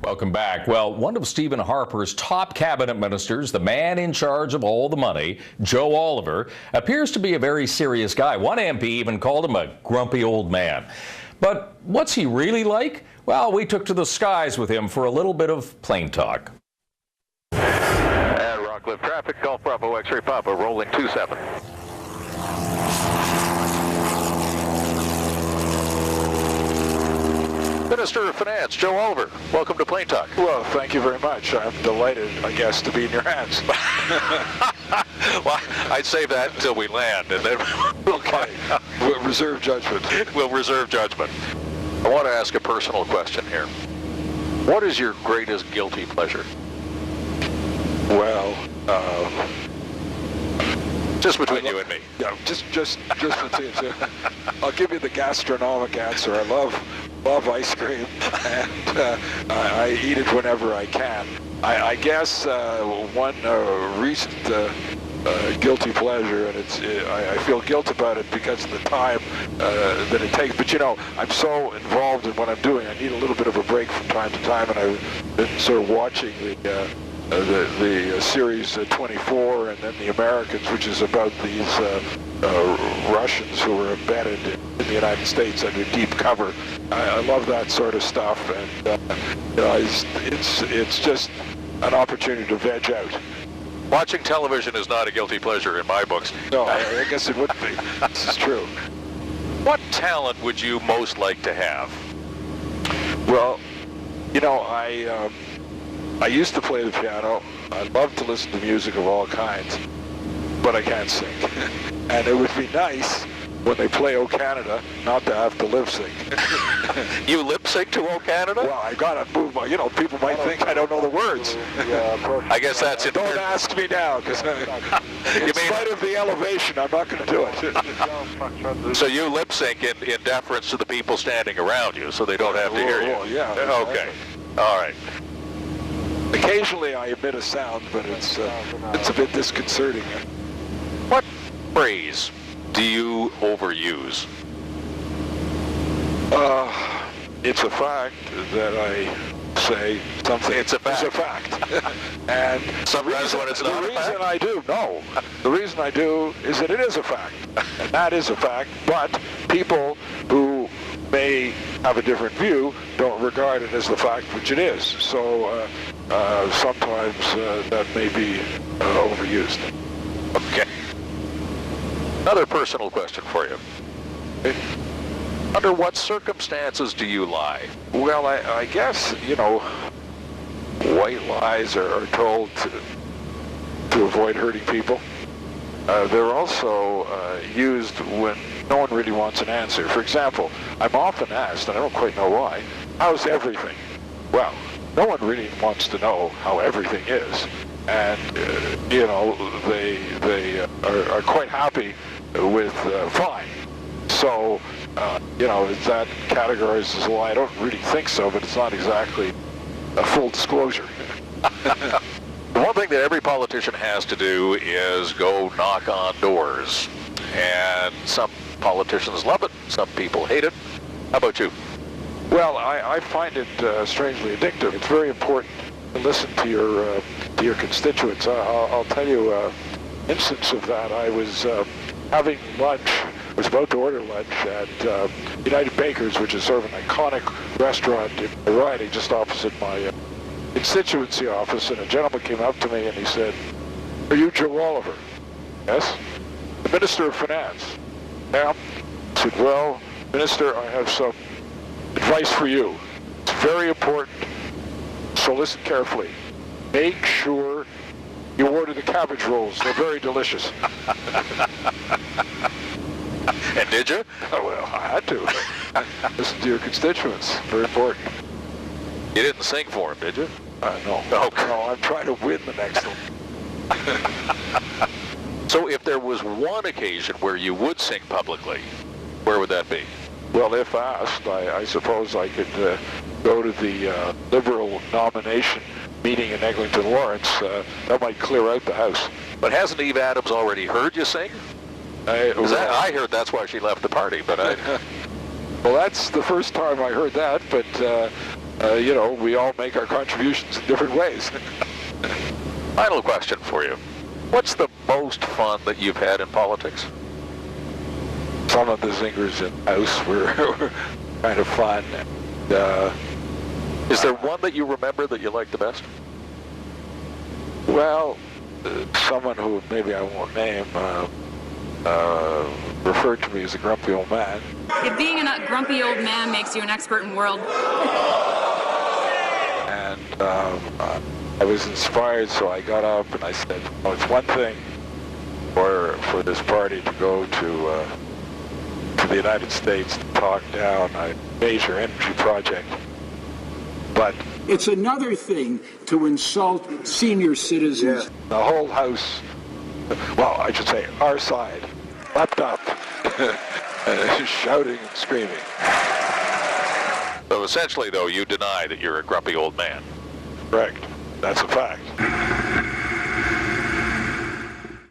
Welcome back. Well, one of Stephen Harper's top cabinet ministers, the man in charge of all the money, Joe Oliver, appears to be a very serious guy. One MP even called him a grumpy old man. But what's he really like? Well, we took to the skies with him for a little bit of plane talk. At Rockcliffe traffic, Golf Bravo X-ray Papa, rolling 27. Minister of Finance, Joe Oliver, welcome to Plane Talk. Well, thank you very much. I'm delighted, I guess, to be in your hands. Well, I'd save that until we land, and then Okay. We'll reserve judgment. we'll reserve judgment. I want to ask a personal question here. What is your greatest guilty pleasure? Well, Just between you and me. yeah, just between two. I'll give you the gastronomic answer. I love ice cream, and I eat it whenever I can. I guess one recent guilty pleasure, and I feel guilt about it because of the time that it takes. But you know, I'm so involved in what I'm doing, I need a little bit of a break from time to time, and I've been sort of watching the series 24, and then The Americans, which is about these Russians who were embedded in the United States under deep cover. I love that sort of stuff, and you know, it's just an opportunity to veg out. Watching television is not a guilty pleasure in my books. No, I guess it would be. This is true. What talent would you most like to have? Well, you know, I used to play the piano. I love to listen to music of all kinds, but I can't sing. And it would be nice when they play O Canada not to have to lip sync. You lip sync to O Canada? Well, I gotta move my, you know, people might think I don't know the words. I guess that's it. Don't ask me now, because in spite of the elevation, I'm not going to do it. So you lip sync in deference to the people standing around you, so they don't have to hear you? Oh, yeah. Okay. All right. Occasionally I emit a sound, but it's a bit disconcerting. What phrase do you overuse? It's a fact that I say something. It's a fact. It's a fact. And Sometimes when it's not a fact? The reason I do is that it is a fact. And that is a fact, but people who may have a different view don't regard it as the fact which it is. So sometimes that may be overused. Okay. Another personal question for you. Under what circumstances do you lie? Well, I guess, you know, white lies are told to avoid hurting people. They're also used when no one really wants an answer. For example, I'm often asked, and I don't quite know why, how's everything? Well, no one really wants to know how everything is. And, you know, they are quite happy with fine. So, you know, is that categorized as a lie? I don't really think so, but it's not exactly a full disclosure. One thing that every politician has to do is go knock on doors. And some politicians love it, some people hate it. How about you? Well, I find it strangely addictive. It's very important to listen to your constituents. I'll tell you an instance of that. I was having lunch. I was about to order lunch at United Bakers, which is sort of an iconic restaurant in Variety, just opposite my constituency office, and a gentleman came up to me and he said, "Are you Joe Oliver?" "Yes." "The Minister of Finance." "Yeah." I said, "Well, Minister, I have some advice for you. It's very important, so listen carefully. Make sure you order the cabbage rolls. They're very delicious." And did you? Oh, well, I had to. Listen to your constituents. Very important. You didn't sing for him, did you? No. Okay. No, I'm trying to win the next one. So if there was one occasion where you would sing publicly, where would that be? Well, if asked, I suppose I could go to the Liberal nomination meeting in Eglinton Lawrence. That might clear out the house. But hasn't Eve Adams already heard you sing? I heard that's why she left the party, but I... Well, that's the first time I heard that, but we all make our contributions in different ways. Final question for you. What's the most fun that you've had in politics? Some of the zingers in the House were kind of fun. And, is there one that you remember that you like the best? well, someone who maybe I won't name referred to me as a grumpy old man. If being a grumpy old man makes you an expert in world. And I was inspired, so I got up and I said, it's one thing for this party to go to the United States to talk down a major energy project, but it's another thing to insult senior citizens. the whole House, well, I should say our side, leapt up, shouting and screaming. So essentially, though, you deny that you're a grumpy old man. Correct. That's a fact.